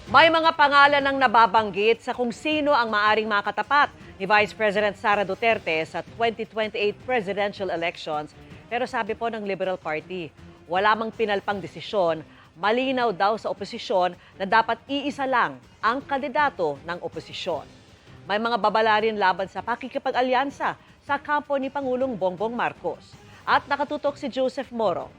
May mga pangalan ng nababanggit sa kung sino ang maaring makatapat ni Vice President Sara Duterte sa 2028 presidential elections. Pero sabi po ng Liberal Party, wala mang pinalpang desisyon, malinaw daw sa oposisyon na dapat iisa lang ang kandidato ng oposisyon. May mga babala rin laban sa pakikipag-alyansa sa kampo ni Pangulong Bongbong Marcos. At nakatutok si Joseph Moro.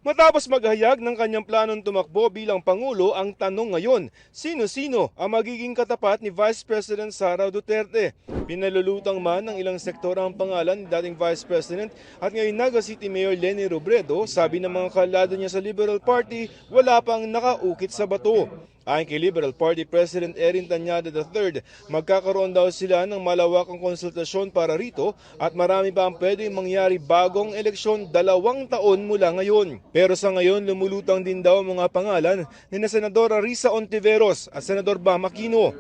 Matapos maghayag ng kanyang planong tumakbo bilang Pangulo, ang tanong ngayon, sino-sino ang magiging katapat ni Vice President Sara Duterte? Pinalulutang man ng ilang sektor ang pangalan ni dating Vice President at ngayon Naga City Mayor Leni Robredo, sabi ng mga kalado niya sa Liberal Party, wala pang nakaukit sa bato. Ayon kay Liberal Party President Erin Tanyada III, magkakaroon daw sila ng malawakang konsultasyon para rito at marami pa ang pwedeng mangyari bagong eleksyon 2 taon mula ngayon. Pero sa ngayon, lumulutang din daw ang mga pangalan ni Senadora Risa Ontiveros at Senador Bam Aquino.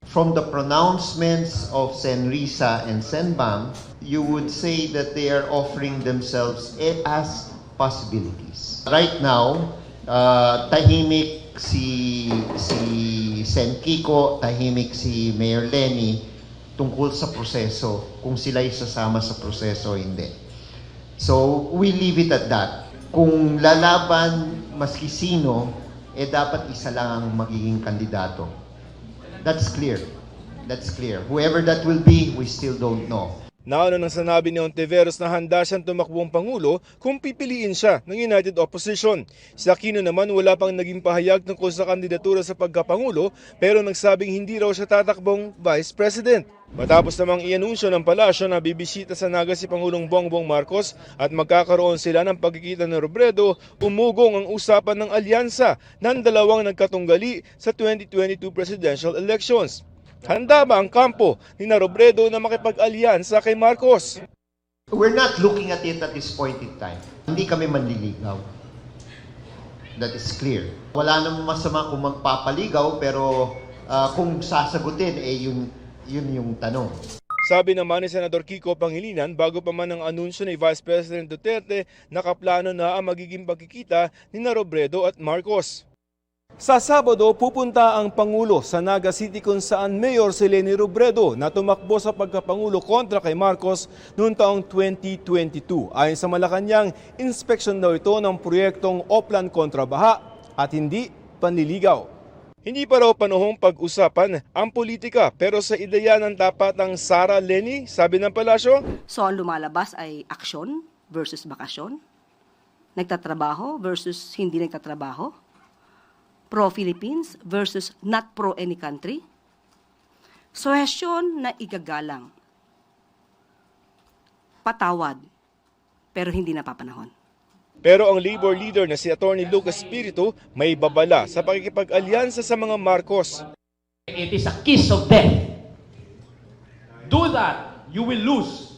From the pronouncements of Sen Risa and Sen Bam, you would say that they are offering themselves as possibilities. Right now, tahimik si Sen Kiko, tahimik si Mayor Leni tungkol sa proseso, kung sila'y sasama sa proseso o hindi. So, we leave it at that. Kung lalaban maski sino, dapat isa lang ang magiging kandidato. That's clear. That's clear. Whoever that will be, we still don't know. Nauna nang sanabi ni Ontiveros na handa siyang tumakbong Pangulo kung pipiliin siya ng United Opposition. Si Aquino naman wala pang naging pahayag tungkol sa kandidatura sa pagkapangulo pero nagsabing hindi raw siya tatakbong Vice President. Matapos namang ianunsyo ng palasyo na bibisita sa Naga si Pangulong Bongbong Marcos at magkakaroon sila ng pagkikita ng Robredo, umugong ang usapan ng alyansa ng dalawang nagkatunggali sa 2022 presidential elections. Handa ba ang kampo ni Robredo na makipag-alyansa kay Marcos? We're not looking at it at this point in time. Hindi kami manliligaw. That is clear. Wala namang masama kung magpapaligaw pero kung sasagutin, yun yung tanong. Sabi naman ni Senador Kiko Pangilinan, bago pa man ang anunsyo ni Vice President Duterte, nakaplano na ang magiging pagkikita ni Robredo at Marcos. Sa Sabado, pupunta ang Pangulo sa Naga City kung saan Mayor si Leni Robredo na tumakbo sa pagkapangulo kontra kay Marcos noong taong 2022. Ayon sa Malacanang, inspeksyon daw ito ng proyektong Oplan kontra baha at hindi panliligaw. Hindi pa raw panahong pag-usapan ang politika pero sa ideya ng dapat ang Sara Leni, sabi ng palasyo. So ang lumalabas ay aksyon versus bakasyon, nagtatrabaho versus hindi nagtatrabaho, pro-Philippines versus not pro-any country, suhestyon na igagalang, patawad, pero hindi napapanahon. Pero ang Labor leader na si Atty. Lucas Espiritu may babala sa pakikipag-alyansa sa mga Marcos. It is a kiss of death. Do that, you will lose.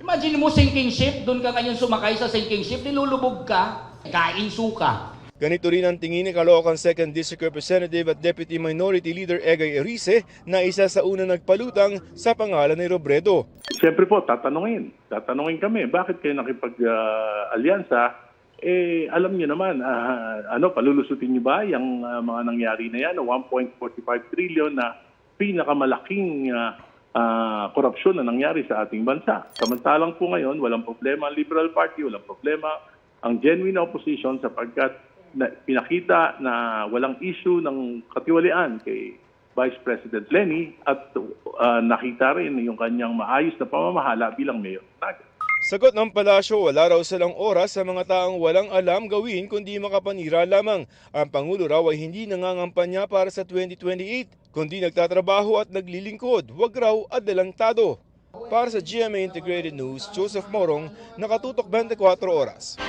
Imagine mo sinking ship, doon ka ngayon sumakay sa sinking ship, nilulubog ka, kain suka. Ganito rin ang tingin ni Caloocan 2nd District Representative at Deputy Minority Leader Egay Erice na isa sa una nagpalutang sa pangalan ni Robredo. Siyempre po, tatanungin kami, bakit kayo nakipag-alyansa? Alam niyo naman, palulusutin niyo ba yung mga nangyari na yan, 1.45 trillion na pinakamalaking korupsyon na nangyari sa ating bansa. Samantalang po ngayon, walang problema ang Liberal Party, walang problema ang genuine opposition sapagkat pinakita na walang issue ng katiwalian kay Vice President Leni at nakita rin yung kanyang maayos na pamamahala bilang mayor. Sagot ng palasyo, wala raw silang oras sa mga taong walang alam gawin kundi makapanira lamang. Ang Pangulo raw ay hindi nangangampanya para sa 2028, kundi nagtatrabaho at naglilingkod, wag raw adelantado. Para sa GMA Integrated News, Joseph Morong, nakatutok 24 oras.